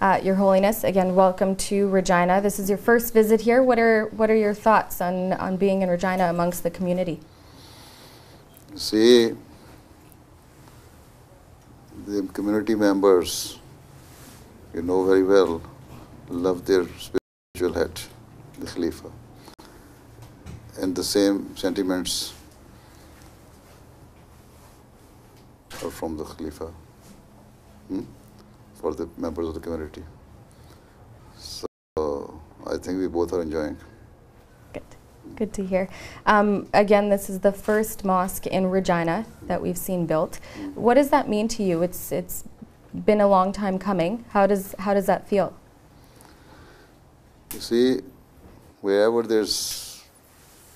Your Holiness, again, welcome to Regina. This is your first visit here. What are your thoughts on being in Regina amongst the community? See, the community members, you know very well, love their spiritual head, the Khalifa. And the same sentiments are from the Khalifa for the members of the community. So I think we both are enjoying. Good to hear. Again, this is the first mosque in Regina that we've seen built. What does that mean to you? It's been a long time coming. How does that feel? You see, wherever there's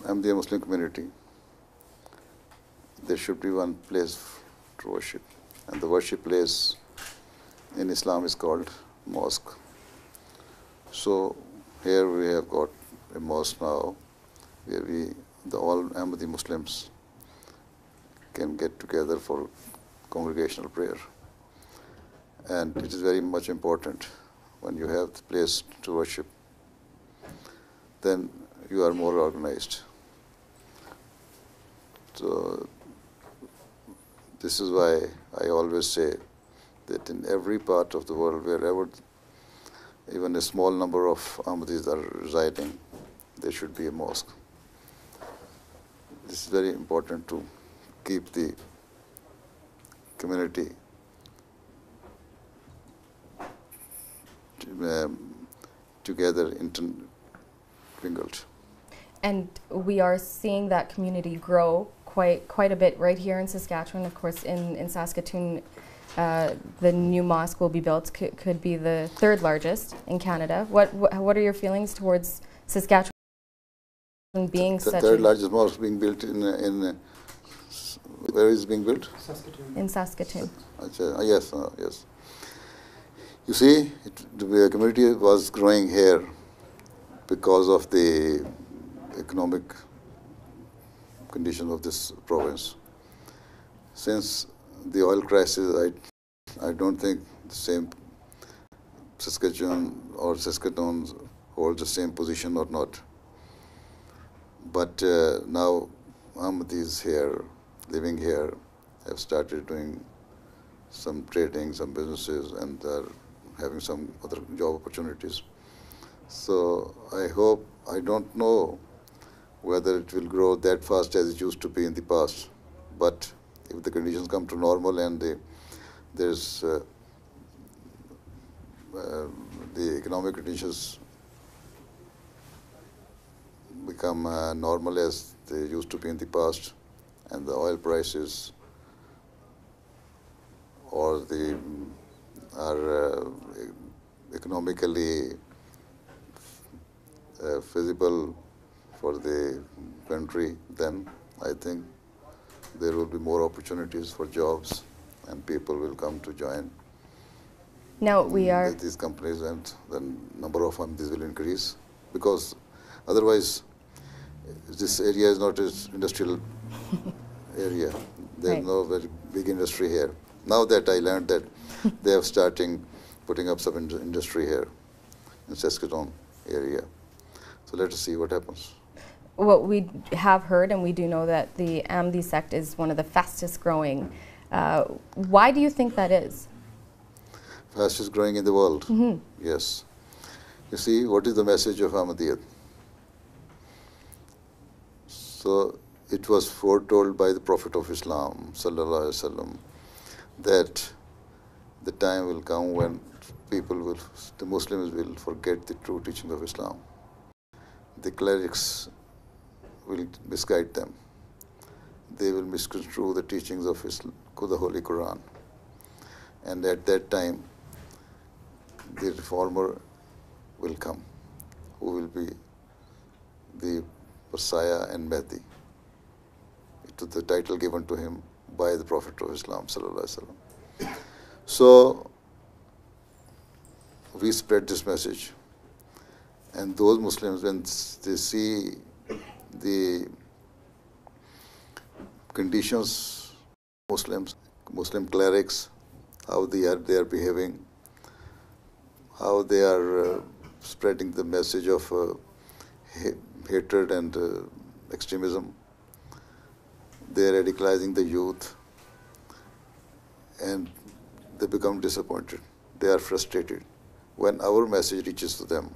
Ahmadiyya Muslim community, there should be one place to worship. And the worship place in Islam is called mosque. So here we have got a mosque now where all Ahmadi Muslims can get together for congregational prayer. And it is very much important when you have the place to worship, then you are more organized. So this is why I always say that in every part of the world, wherever even a small number of Ahmadis are residing, there should be a mosque. This is very important to keep the community together, intermingled. And we are seeing that community grow quite a bit right here in Saskatchewan. Of course, in Saskatoon, the new mosque will be built, could be the third largest in Canada. What are your feelings towards Saskatchewan being such the third largest mosque being built in where is it being built? Saskatoon. In Saskatoon. Yes, yes. You see, the community was growing here because of the economic condition of this province. Since the oil crisis, I don't think the same Saskatchewan or Saskatoon holds the same position or not. But now Ahmadis here, living here, have started doing some trading, some businesses, and are having some other job opportunities. So I don't know whether it will grow that fast as it used to be in the past. But if the conditions come to normal and there's the economic conditions become normal as they used to be in the past, and the oil prices or are economically feasible for the country, then I think there will be more opportunities for jobs and people will come to join these companies, and then number of Ahmadis will increase, because otherwise this area is not an industrial area. There's Right. no very big industry here. Now that I learned that they are starting putting up some industry here in Saskatoon area. So let us see what happens. What we have heard, and we do know that the Ahmadi sect is one of the fastest growing. Why do you think that is? Fastest growing in the world. Mm-hmm. Yes. You see, what is the message of Ahmadiyyat? So it was foretold by the Prophet of Islam, sallallahu alaihi wasallam, that the time will come when the Muslims will forget the true teaching of Islam. The clerics will misguide them. They will misconstrue the teachings of the Holy Quran. And at that time, the reformer will come, who will be the Messiah and Mahdi. It was the title given to him by the Prophet of Islam, sallallahu alaihi wasallam. So we spread this message, and those Muslims, when they see the conditions, Muslim clerics, how they are behaving, how they are spreading the message of hatred and extremism. They are radicalizing the youth, and they become disappointed. They are frustrated. When our message reaches to them,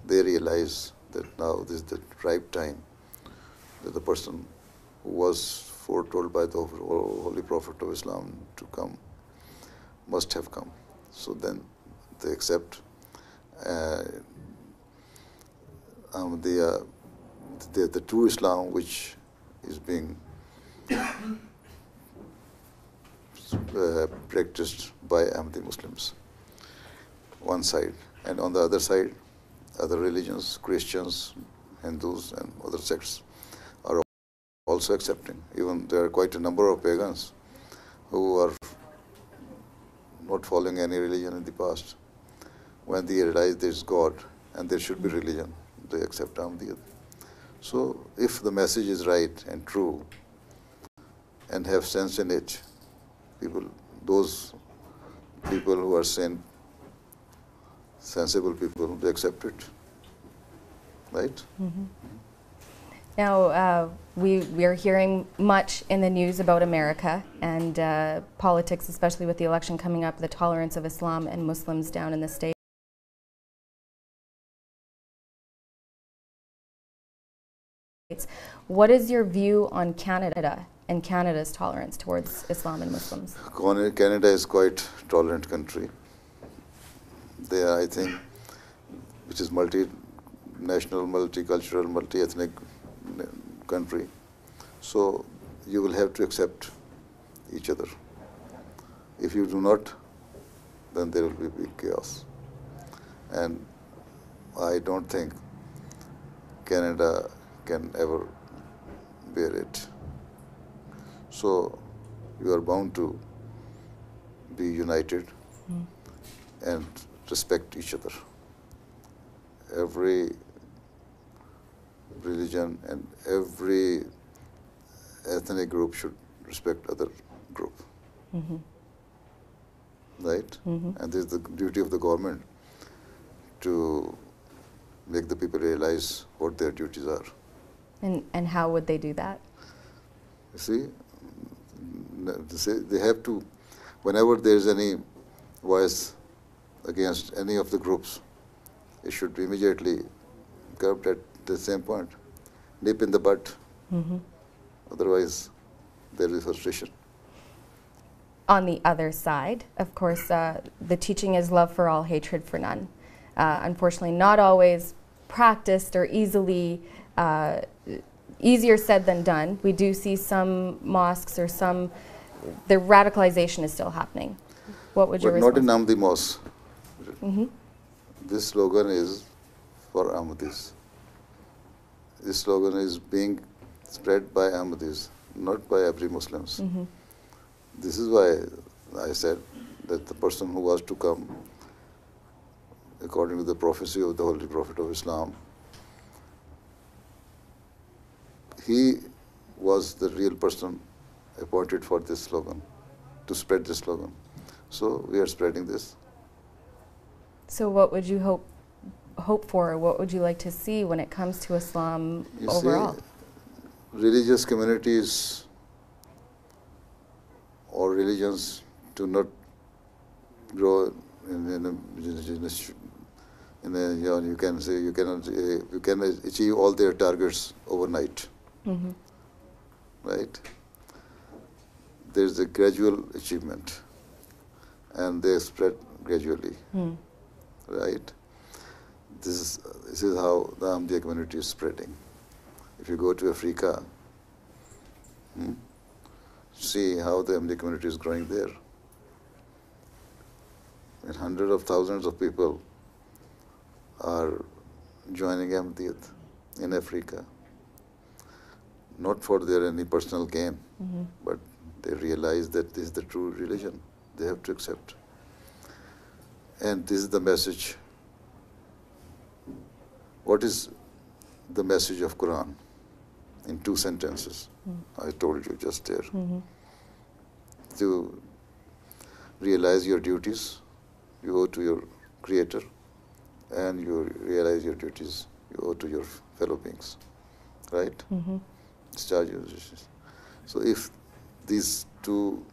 they realize that now this is the ripe time that the person who was foretold by the Holy Prophet of Islam to come must have come. So then they accept the true Islam, which is being practiced by Ahmadi Muslims, one side, and on the other side, other religions, Christians, Hindus, and other sects are also accepting. Even there are quite a number of pagans who are not following any religion in the past. When they realize there is God and there should be religion, they accept Ahmadiyya. So if the message is right and true and have sense in it, those people who are sensible people, they accept it, right? Mm-hmm. Now, we are hearing much in the news about America and politics, especially with the election coming up, the tolerance of Islam and Muslims down in the States. What is your view on Canada and Canada's tolerance towards Islam and Muslims? Canada is quite a tolerant country. They are, I think, which is multinational, multicultural, multi-ethnic country. So you will have to accept each other. If you do not, then there will be big chaos. And I don't think Canada can ever bear it. So you are bound to be united and respect each other. Every religion and every ethnic group should respect other group. Mm-hmm. Right? Mm-hmm. And this is the duty of the government to make the people realize what their duties are. And how would they do that? You see, they have to, whenever there is any voice against any of the groups, it should be immediately curbed at the same point, nip in the bud. Mm-hmm. Otherwise, there is frustration. On the other side, of course, the teaching is love for all, hatred for none. Unfortunately, not always practiced or easier said than done. We do see some mosques or the radicalization is still happening. What would your response be? Not in Ahmadi mosque. Mm-hmm. This slogan is for Ahmadis. This slogan is being spread by Ahmadis, not by every Muslims. Mm-hmm. This is why I said that the person who was to come, according to the prophecy of the Holy Prophet of Islam, he was the real person appointed for this slogan, to spread this slogan. So we are spreading this. So what would you hope for, or what would you like to see when it comes to Islam overall? See, religious communities or religions do not grow you can say you can achieve all their targets overnight. Mm-hmm. Right? There's a gradual achievement, and they spread gradually. Mm. Right? This is how the Ahmadiyya community is spreading. If you go to Africa, see how the Ahmadiyya community is growing there. And hundreds of thousands of people are joining Ahmadiyya in Africa. Not for their any personal gain, but they realize that this is the true religion. They have to accept. And this is the message. What is the message of Quran? In 2 sentences. I told you just there. To realize your duties, you owe to your Creator, and you realize your duties you owe to your fellow beings, right? Discharge your duties. So if these two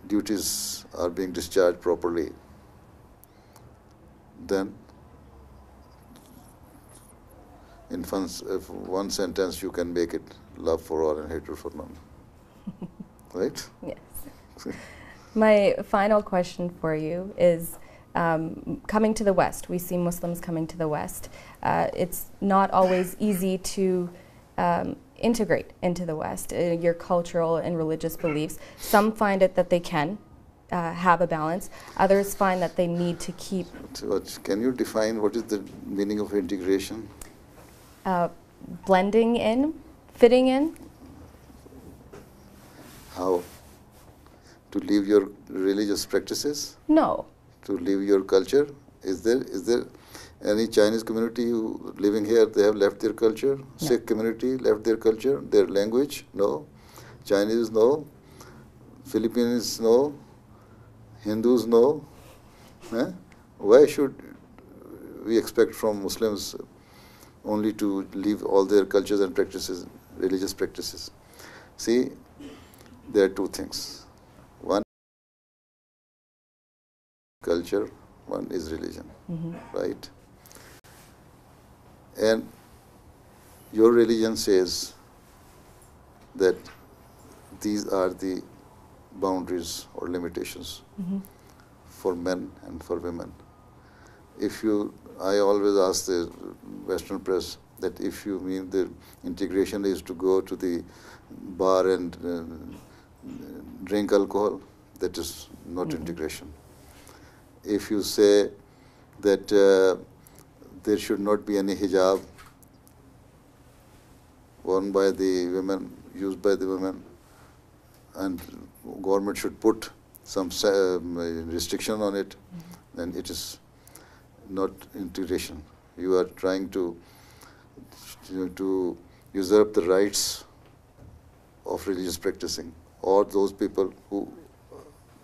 duties are being discharged properly, then in one sentence you can make it love for all and hatred for none. Right? Yes. My final question for you is, coming to the West, we see Muslims coming to the West. It's not always easy to integrate into the West, your cultural and religious beliefs. Some find it that they can have a balance. Others find that they need to keep... Can you define what is the meaning of integration? Blending in, fitting in. How? To leave your religious practices? No. To leave your culture? Is there any Chinese community who living here, they have left their culture? No. Sikh community left their culture, their language? No. Chinese? No. Filipinos? No. Hindus? No. Why should we expect from Muslims only to leave all their cultures and practices, religious practices? See, there are two things. One, culture, one is religion, right? And your religion says that these are the boundaries or limitations for men and for women. I always ask the Western press that if you mean the integration is to go to the bar and drink alcohol, that is not integration. If you say that there should not be any hijab worn by the women, used by the women, and government should put some restriction on it, then it is not integration. You are trying to usurp the rights of religious practicing, or those people who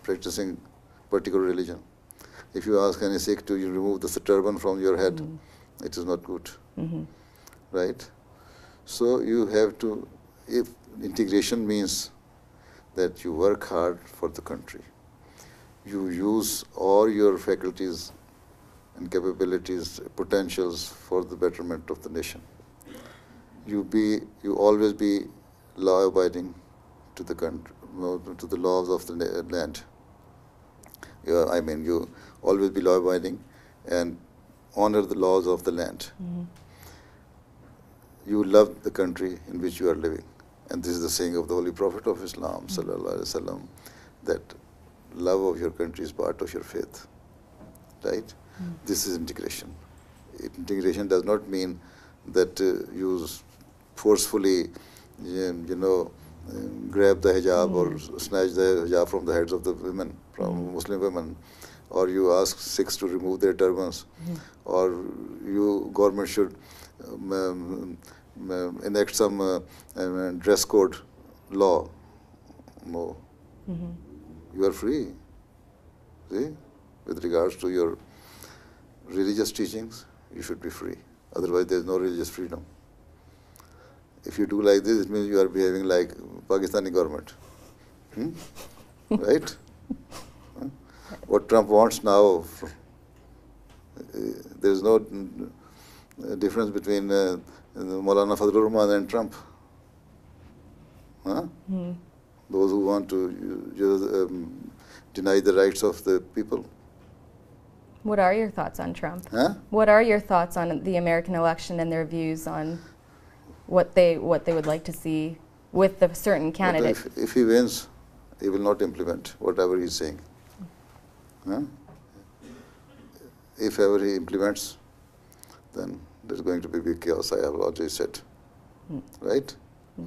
practicing particular religion. If you ask any Sikh to remove the turban from your head, it is not good, right? So you have to, if integration means that you work hard for the country, you use all your faculties and capabilities, potentials for the betterment of the nation. You always be law-abiding to the country, to the laws of the land. You always be law-abiding and honor the laws of the land. You love the country in which you are living. And this is the saying of the Holy Prophet of Islam, sallallahu alaihi wasallam, that love of your country is part of your faith, right? This is integration. Integration does not mean that you forcefully, grab the hijab or snatch the hijab from the heads of the women, from Muslim women, or you ask Sikhs to remove their turbans, or government should enact some dress code law. No. You are free. See? With regards to your religious teachings, you should be free. Otherwise, there is no religious freedom. If you do like this, it means you are behaving like Pakistani government. Right? What Trump wants now, there is no difference between Maulana Fazlur Rahman and Trump. Those who want to deny the rights of the people. What are your thoughts on Trump? What are your thoughts on the American election and their views on what they would like to see with a certain candidate? If he wins, he will not implement whatever he is saying. If ever he implements, then there is going to be big chaos, I have already said. Right?